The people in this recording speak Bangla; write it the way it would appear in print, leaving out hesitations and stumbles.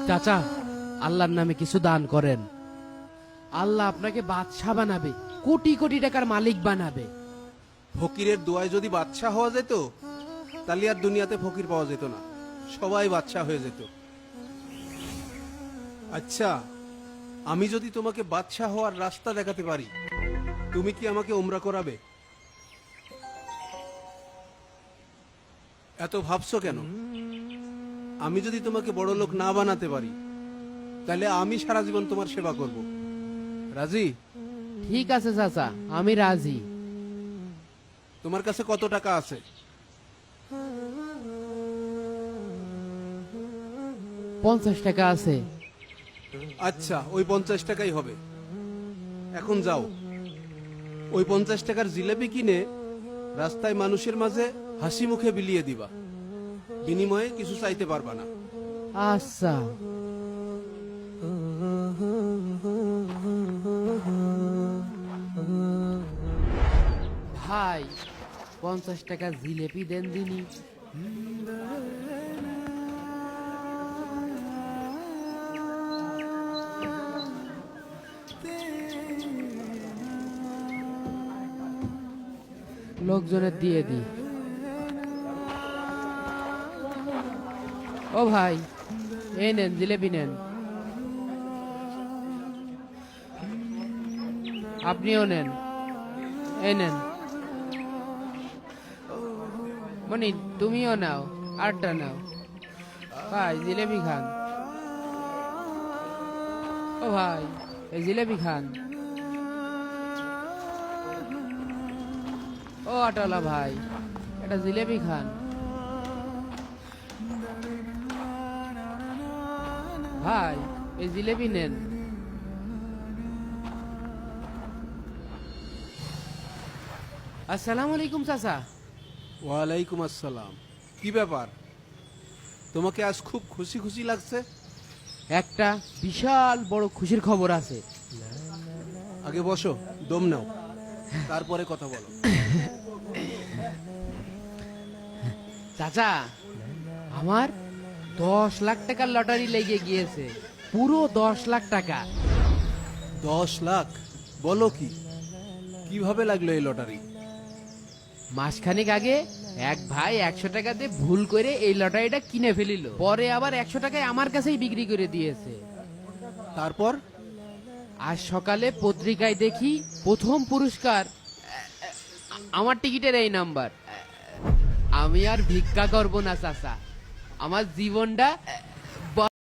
চাচা, আল্লাহর নামে কিছু দান করেন। আল্লাহ আপনাকে বাদশাহ বানাবে, কোটি কোটি টাকার মালিক বানাবে। ফকিরের দোয়ায় যদি বাদশাহ হওয়া যেত, তাহলে আর দুনিয়াতে ফকির পাওয়া যেত না, সবাই বাদশাহ হয়ে যেত। আচ্ছা, আমি যদি তোমাকে বাদশাহ হওয়ার রাস্তা দেখাতে পারি, তুমি কি আমাকে উমরা করাবে? এত ভাবছো কেন? আমি যদি তোমাকে বড় লোক না বানাতে পারি, তাহলে আমি সারা জীবন তোমার সেবা করব। রাজি? ঠিক আছে চাচা, আমি রাজি। তোমার কাছে কত টাকা আছে? 50 টাকা আছে। আচ্ছা, ওই 50 টাকাই হবে। এখন যাও, ওই 50 টাকার জিলেপি কিনে রাস্তায় মানুষের মাঝে হাসি মুখে বিলিয়ে দিবা। বিনিময়ে কিছু চাইতে পারবা না। আচ্ছা। ভাই, 50 টাকা জিলেপি দেন দিনি। লোকজনের দিয়ে দি। ও ভাই, এই নেন জিলেপি নেন। আপনিও নেন, এই নেন। মনি, তুমিও নাও, আরটা নাও। ভাই, জিলেপি খান। ও ভাই, এই জিলেপি খান। ও আটলা ভাই, এটা জিলেপি খান। ভাই, এই জিলেপি নেন। আসসালামু আলাইকুম চাচা। ওয়ালাইকুম আসসালাম। কি ব্যাপার, তোমাকে আজ খুব খুশি খুশি লাগছে? একটা বিশাল বড় খুশির খবর আছে। আগে বসো, দম নাও, তারপরে কথা বলো। চাচা, আমার 10 লাখ টাকার লটারি লেগে গিয়েছে, পুরো 10 লাখ টাকা। 10 লাখ? বলো কি, কিভাবে লাগলো এই লটারি? মাসখানেক আগে এক ভাই 100 টাকা দিয়ে ভুল করে এই লটারিটা কিনে ফেলিল, পরে আবার 100 টাকায় আমার কাছেই বিক্রি করে দিয়েছে। তারপর? আজ সকালে পত্রিকায় দেখি প্রথম পুরস্কার আমার টিকিটের এই নাম্বার। আমি আর ভিক্ষা করব না চাচা, আমার জীবনটা